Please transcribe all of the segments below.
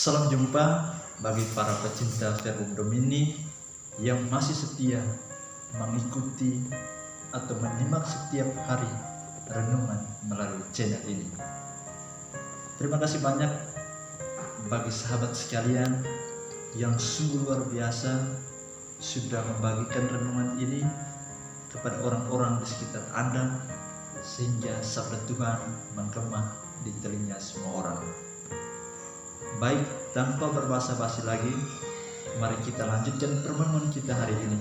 Salam jumpa bagi para pecinta Verbum Domini yang masih setia mengikuti atau menyimak setiap hari renungan melalui channel ini. Terima kasih banyak bagi sahabat sekalian yang sungguh luar biasa sudah membagikan renungan ini kepada orang-orang di sekitar Anda, sehingga sabda Tuhan menggema di telinga semua orang. Baik, tanpa berbasa-basi lagi, mari kita lanjutkan pertemuan kita hari ini.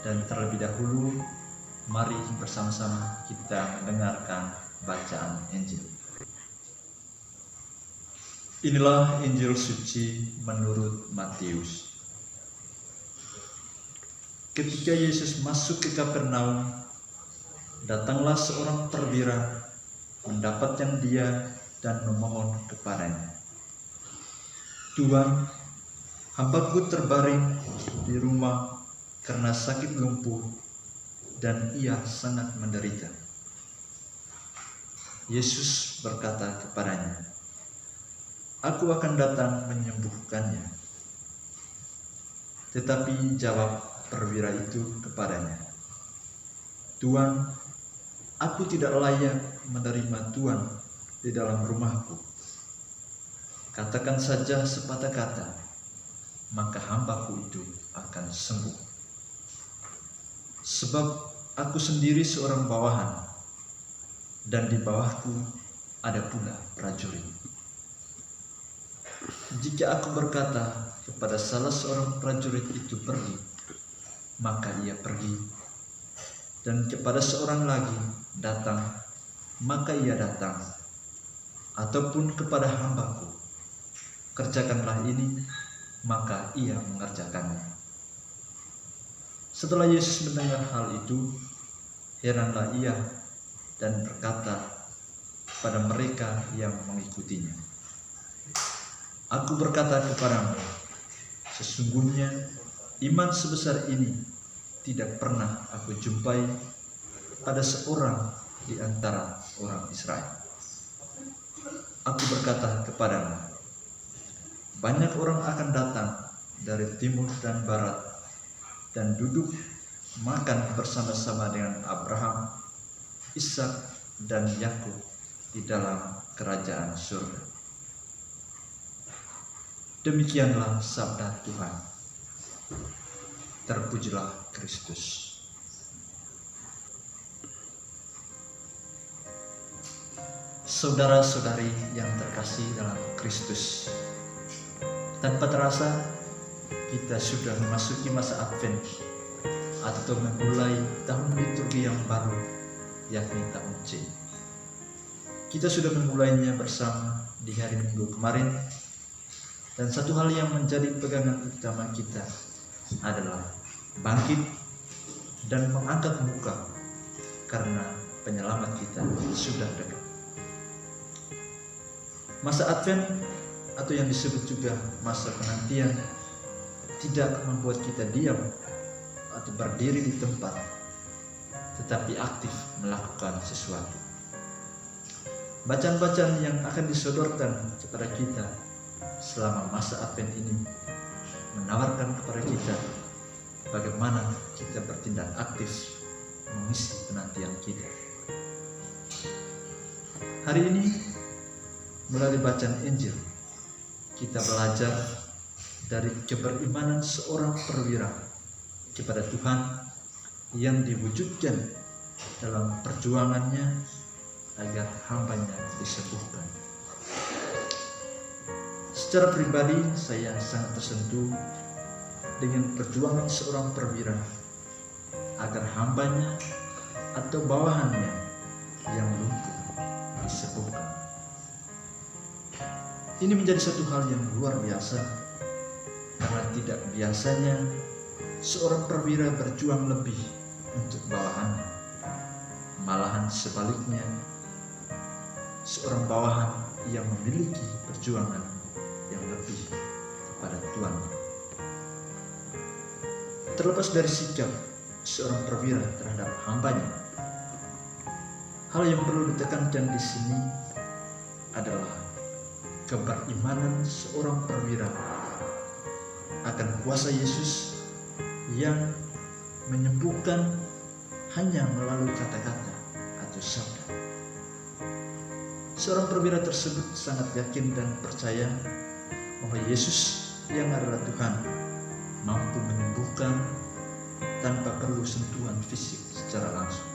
Dan terlebih dahulu, mari bersama-sama kita mendengarkan bacaan Injil. Inilah Injil suci menurut Matius. Ketika Yesus masuk ke Kapernaum, datanglah seorang perwira mendapatkan dia dan memohon kepadanya, "Tuhan, hambaku terbaring di rumah karena sakit lumpuh dan ia sangat menderita." Yesus berkata kepadanya, "Aku akan datang menyembuhkannya." Tetapi jawab perwira itu kepadanya, "Tuhan, aku tidak layak menerima Tuhan di dalam rumahku. Katakan saja sepatah kata, maka hambaku itu akan sembuh. Sebab aku sendiri seorang bawahan, dan di bawahku ada pula prajurit. Jika aku berkata kepada salah seorang prajurit itu pergi, maka ia pergi. Dan kepada seorang lagi datang, maka ia datang. Ataupun kepada hambaku, kerjakanlah ini, maka ia mengerjakannya." Setelah Yesus mendengar hal itu, heranlah ia dan berkata kepada mereka yang mengikutinya, "Aku berkata kepadamu, sesungguhnya iman sebesar ini tidak pernah aku jumpai pada seorang di antara orang Israel. Aku berkata kepadamu, banyak orang akan datang dari timur dan barat dan duduk makan bersama-sama dengan Abraham, Ishak, dan Yakub di dalam kerajaan surga." Demikianlah sabda Tuhan. Terpujilah Kristus. Saudara-saudari yang terkasih dalam Kristus, tanpa terasa kita sudah memasuki masa Advent atau memulai tahun liturgi yang baru, yakni tahun C. Kita sudah memulainya bersama di hari Minggu kemarin, dan satu hal yang menjadi pegangan utama kita adalah bangkit dan mengangkat muka karena penyelamat kita sudah dekat. Masa Advent atau yang disebut juga masa penantian tidak membuat kita diam atau berdiri di tempat, tetapi aktif melakukan sesuatu. Bacaan-bacaan yang akan disodorkan kepada kita selama masa Advent ini menawarkan kepada kita bagaimana kita bertindak aktif mengisi penantian kita. Hari ini melalui bacaan Injil kita belajar dari keberimanan seorang perwira kepada Tuhan yang diwujudkan dalam perjuangannya agar hambanya disembuhkan. Secara pribadi saya sangat tersentuh dengan perjuangan seorang perwira agar hambanya atau bawahannya yang lumpuh disembuhkan. Ini menjadi satu hal yang luar biasa, karena tidak biasanya seorang perwira berjuang lebih untuk bawahannya. Malahan sebaliknya, seorang bawahan yang memiliki perjuangan yang lebih kepada Tuhan. Terlepas dari sikap seorang perwira terhadap hambanya, hal yang perlu ditekankan di sini adalah keberimanan seorang perwira akan kuasa Yesus yang menyembuhkan hanya melalui kata-kata atau sabda. Seorang perwira tersebut sangat yakin dan percaya bahwa Yesus yang adalah Tuhan mampu menyembuhkan tanpa perlu sentuhan fisik secara langsung.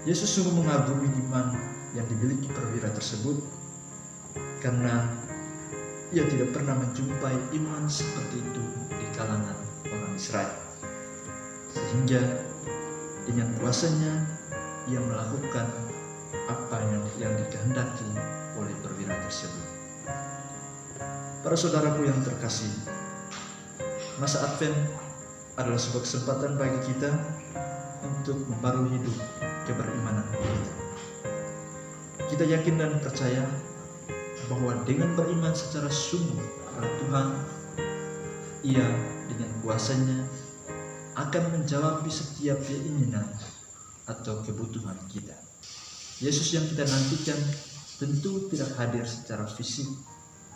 Yesus sungguh mengagumi iman yang dimiliki perwira tersebut karena ia tidak pernah menjumpai iman seperti itu di kalangan orang Israel. Sehingga dengan kuasanya ia melakukan apa yang dikehendaki oleh perwira tersebut. Para saudaraku yang terkasih, masa Advent adalah sebuah kesempatan bagi kita untuk membarui hidup keberimanan kita. Kita yakin dan percaya bahwa dengan beriman secara sungguh kepada Tuhan, Ia dengan kuasanya akan menjawab setiap keinginan atau kebutuhan kita. Yesus yang kita nantikan tentu tidak hadir secara fisik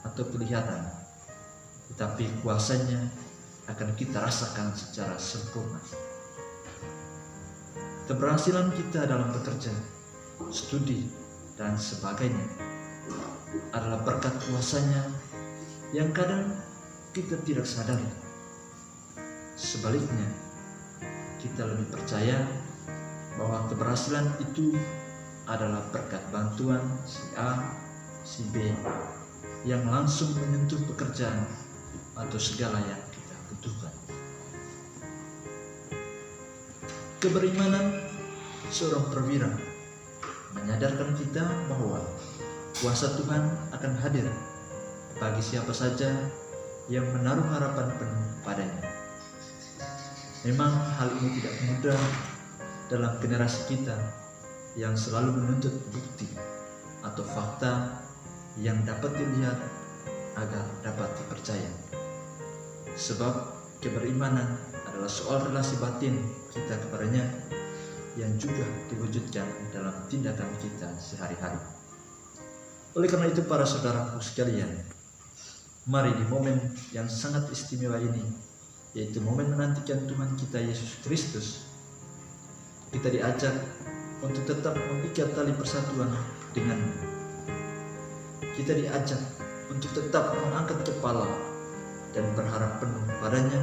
atau kelihatan, tetapi kuasanya akan kita rasakan secara sempurna. Keberhasilan kita dalam bekerja, studi, dan sebagainya adalah berkat kuasanya yang kadang kita tidak sadari. Sebaliknya, kita lebih percaya bahwa keberhasilan itu adalah berkat bantuan si A, si B yang langsung menyentuh pekerjaan atau segala yang kita butuhkan. Keberimanan seorang perwira menyadarkan kita bahwa kuasa Tuhan akan hadir bagi siapa saja yang menaruh harapan penuh padanya. Memang hal ini tidak mudah dalam generasi kita yang selalu menuntut bukti atau fakta yang dapat dilihat agar dapat dipercaya. Sebab keberimanan adalah soal relasi batin kita kepadanya yang juga diwujudkan dalam tindakan kita sehari-hari. Oleh karena itu, para saudaraku sekalian, mari di momen yang sangat istimewa ini, yaitu momen menantikan Tuhan kita Yesus Kristus, kita diajak untuk tetap mengikat tali persatuan dengannya. Kita diajak untuk tetap mengangkat kepala dan berharap penuh padanya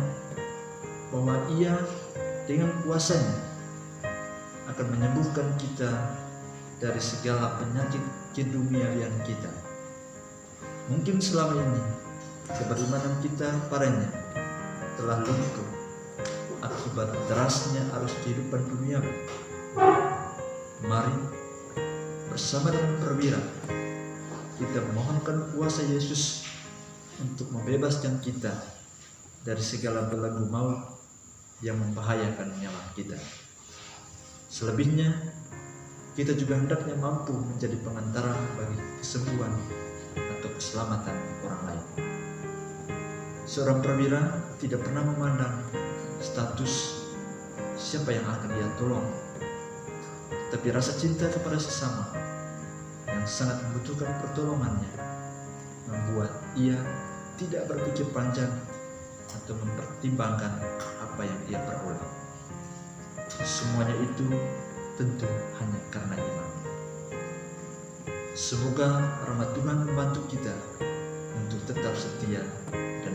bahwa Ia dengan kuasanya akan menyembuhkan kita dari segala penyakit keduniawian kita. Mungkin selama ini keberimanan kita padanya telah luntur akibat derasnya arus kehidupan duniawi. Mari bersama dengan perwira kita memohonkan kuasa Yesus untuk membebaskan kita dari segala belenggu maut yang membahayakan nyawa kita. Selebihnya, kita juga hendaknya mampu menjadi pengantara bagi kesembuhan atau keselamatan orang lain. Seorang perwira tidak pernah memandang status siapa yang akan ia tolong, tetapi rasa cinta kepada sesama yang sangat membutuhkan pertolongannya membuat ia tidak berpikir panjang atau mempertimbangkan apa yang ia peroleh. Semuanya itu tentu hanya karena iman. Semoga rahmat Tuhan membantu kita untuk tetap setia dan